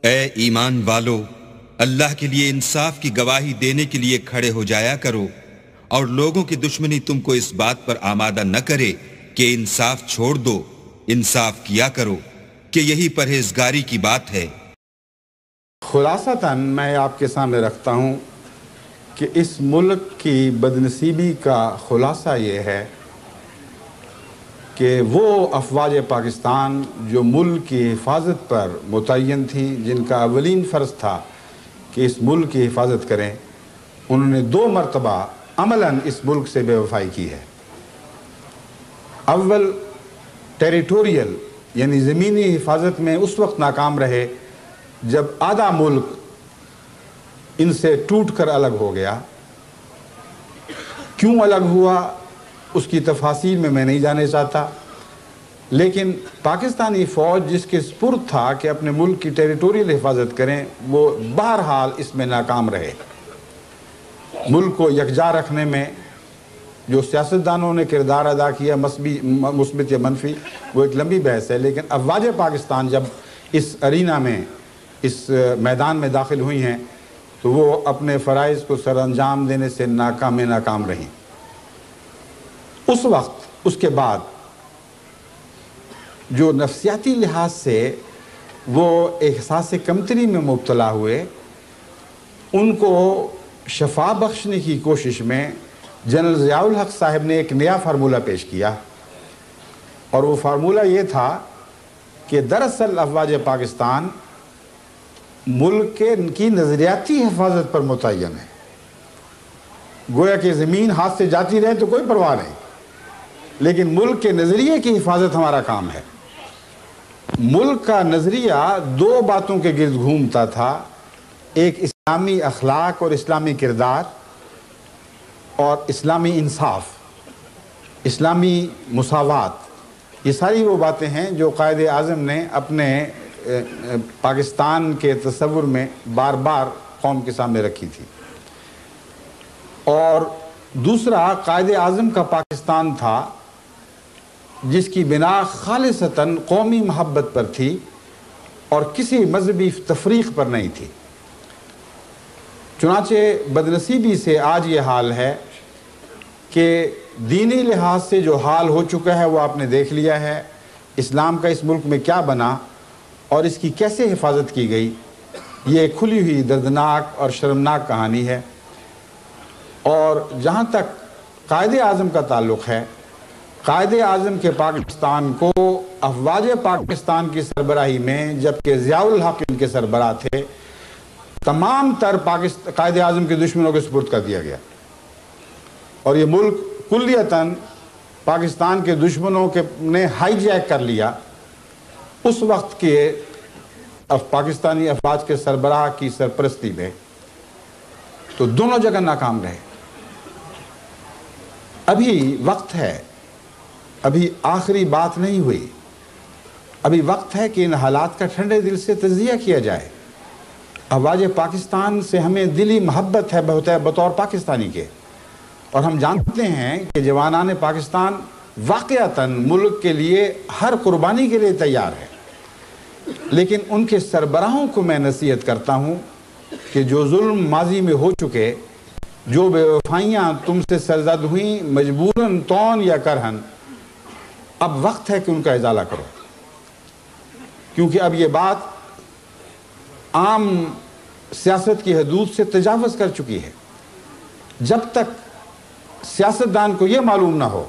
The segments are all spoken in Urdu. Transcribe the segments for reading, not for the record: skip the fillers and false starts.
اے ایمان والو، اللہ کے لیے انصاف کی گواہی دینے کے لیے کھڑے ہو جایا کرو، اور لوگوں کی دشمنی تم کو اس بات پر آمادہ نہ کرے کہ انصاف چھوڑ دو، انصاف کیا کرو کہ یہی پرہیزگاری کی بات ہے۔ خلاصتاً میں آپ کے سامنے رکھتا ہوں کہ اس ملک کی بدنصیبی کا خلاصہ یہ ہے کہ وہ افواج پاکستان جو ملک کی حفاظت پر متعین تھی، جن کا اولین فرض تھا کہ اس ملک کی حفاظت کریں، انہوں نے 2 مرتبہ عملاً اس ملک سے بے وفائی کی ہے۔ اول ٹیریٹوریل یعنی زمینی حفاظت میں اس وقت ناکام رہے جب آدھا ملک ان سے ٹوٹ کر الگ ہو گیا۔ کیوں الگ ہوا اس کی تفاصیل میں نہیں جانے چاہتا، لیکن پاکستانی فوج جس کے سپرد تھا کہ اپنے ملک کی ٹیریٹوریل حفاظت کریں، وہ بہرحال اس میں ناکام رہے۔ ملک کو یکجا رکھنے میں جو سیاستدانوں نے کردار ادا کیا، مثبت یا منفی، وہ ایک لمبی بحث ہے، لیکن افواج پاکستان جب اس ارینا میں، اس میدان میں داخل ہوئی ہیں تو وہ اپنے فرائض کو سر انجام دینے سے ناکام رہیں۔ اس وقت، اس کے بعد جو نفسیاتی لحاظ سے وہ احساس کمتری میں مبتلا ہوئے، ان کو شفا بخشنے کی کوشش میں جنرل ضیاء الحق صاحب نے ایک نیا فارمولہ پیش کیا، اور وہ فارمولہ یہ تھا کہ دراصل افواج پاکستان ملک کی نظریاتی حفاظت پر متعین ہے۔ گویا کہ زمین ہاتھ سے جاتی رہے تو کوئی پرواہ نہیں، لیکن ملک کے نظریے کی حفاظت ہمارا کام ہے۔ ملک کا نظریہ 2 باتوں کے گرد گھومتا تھا، ایک اسلامی اخلاق اور اسلامی کردار، اور اسلامی انصاف، اسلامی مساوات۔ یہ ساری وہ باتیں ہیں جو قائد اعظم نے اپنے پاکستان کے تصور میں بار بار قوم کے سامنے رکھی تھی۔ اور دوسرا، قائد اعظم کا پاکستان تھا جس کی بنا خالصتاً قومی محبت پر تھی اور کسی مذہبی تفریق پر نہیں تھی۔ چنانچہ بدنصیبی سے آج یہ حال ہے کہ دینی لحاظ سے جو حال ہو چکا ہے وہ آپ نے دیکھ لیا ہے، اسلام کا اس ملک میں کیا بنا اور اس کی کیسے حفاظت کی گئی، یہ کھلی ہوئی دردناک اور شرمناک کہانی ہے۔ اور جہاں تک قائد اعظم کا تعلق ہے، قائد اعظم کے پاکستان کو افواج پاکستان کی سربراہی میں، جبکہ ضیاء الحق ان کے سربراہ تھے، تمام تر قائد اعظم کے دشمنوں کے سپرد کر دیا گیا، اور یہ ملک کلیتاً پاکستان کے دشمنوں نے ہائی جیک کر لیا۔ اس وقت کے پاکستانی افواج کے سربراہ کی سرپرستی میں، تو دونوں جگہ ناکام رہے۔ ابھی وقت ہے، ابھی آخری بات نہیں ہوئی، ابھی وقت ہے کہ ان حالات کا ٹھنڈے دل سے تجزیہ کیا جائے۔ افواج پاکستان سے ہمیں دلی محبت ہے بطور پاکستانی کے، اور ہم جانتے ہیں کہ جوانان پاکستان واقعتاً ملک کے لیے ہر قربانی کے لیے تیار ہے، لیکن ان کے سربراہوں کو میں نصیحت کرتا ہوں کہ جو ظلم ماضی میں ہو چکے، جو بے وفائیاں تم سے سرزد ہوئیں مجبوراً طون یا کرہن، اب وقت ہے کہ ان کا ازالہ کرو، کیونکہ اب یہ بات عام سیاست کی حدود سے تجاوز کر چکی ہے۔ جب تک سیاستدان کو یہ معلوم نہ ہو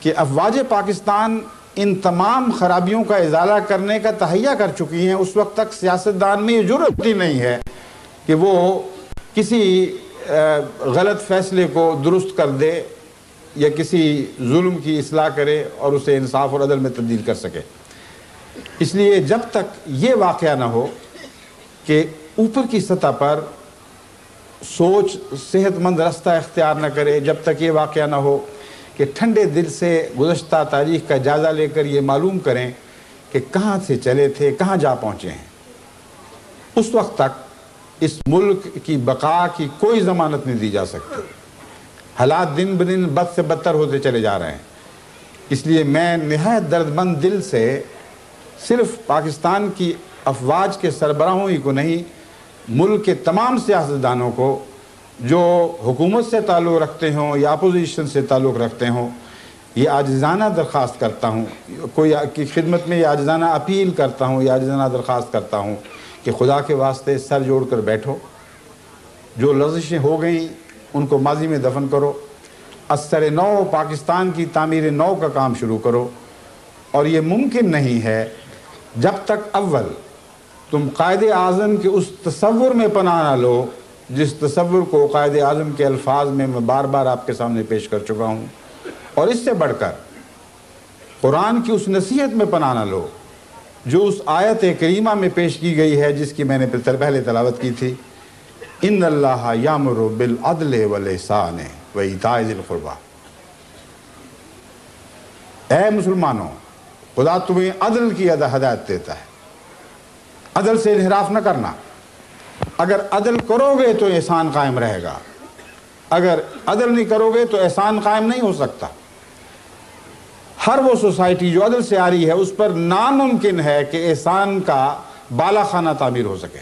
کہ افواج پاکستان ان تمام خرابیوں کا ازالہ کرنے کا تہیہ کر چکی ہیں، اس وقت تک سیاستدان میں یہ جرأت ہی نہیں ہے کہ وہ کسی غلط فیصلے کو درست کر دے یا کسی ظلم کی اصلاح کرے اور اسے انصاف اور عدل میں تبدیل کر سکے۔ اس لیے جب تک یہ واقعہ نہ ہو کہ اوپر کی سطح پر سوچ صحت مند رستہ اختیار نہ کرے، جب تک یہ واقعہ نہ ہو کہ ٹھنڈے دل سے گزشتہ تاریخ کا جائزہ لے کر یہ معلوم کریں کہ کہاں سے چلے تھے، کہاں جا پہنچے ہیں، اس وقت تک اس ملک کی بقا کی کوئی ضمانت نہیں دی جا سکتی۔ حالات دن بدن بد سے بدتر ہوتے چلے جا رہے ہیں۔ اس لیے میں نہایت دردمند دل سے صرف پاکستان کی افواج کے سربراہوں ہی کو نہیں، ملک کے تمام سیاستدانوں کو جو حکومت سے تعلق رکھتے ہوں یا اپوزیشن سے تعلق رکھتے ہوں، یہ عاجزانہ درخواست کرتا ہوں، کوئی کی خدمت میں یہ عاجزانہ اپیل کرتا ہوں، یہ عاجزانہ درخواست کرتا ہوں کہ خدا کے واسطے سر جوڑ کر بیٹھو، جو لغزشیں ہو گئیں ان کو ماضی میں دفن کرو، اثر نو پاکستان کی تعمیر نو کا کام شروع کرو۔ اور یہ ممکن نہیں ہے جب تک اول تم قائد اعظم کے اس تصور میں پناہ نہ لو جس تصور کو قائد اعظم کے الفاظ میں بار بار آپ کے سامنے پیش کر چکا ہوں، اور اس سے بڑھ کر قرآن کی اس نصیحت میں پناہ نہ لو جو اس آیت کریمہ میں پیش کی گئی ہے جس کی میں نے پہلے تلاوت کی تھی، ان اللہ یامر بالعدل والاحسان وایتاء ذی القربی۔ اے مسلمانوں، خدا تمہیں عدل کی ہدایت دیتا ہے، عدل سے انحراف نہ کرنا۔ اگر عدل کرو گے تو احسان قائم رہے گا، اگر عدل نہیں کرو گے تو احسان قائم نہیں ہو سکتا۔ ہر وہ سوسائٹی جو عدل سے آ رہی ہے اس پر ناممکن ہے کہ احسان کا بالا خانہ تعمیر ہو سکے۔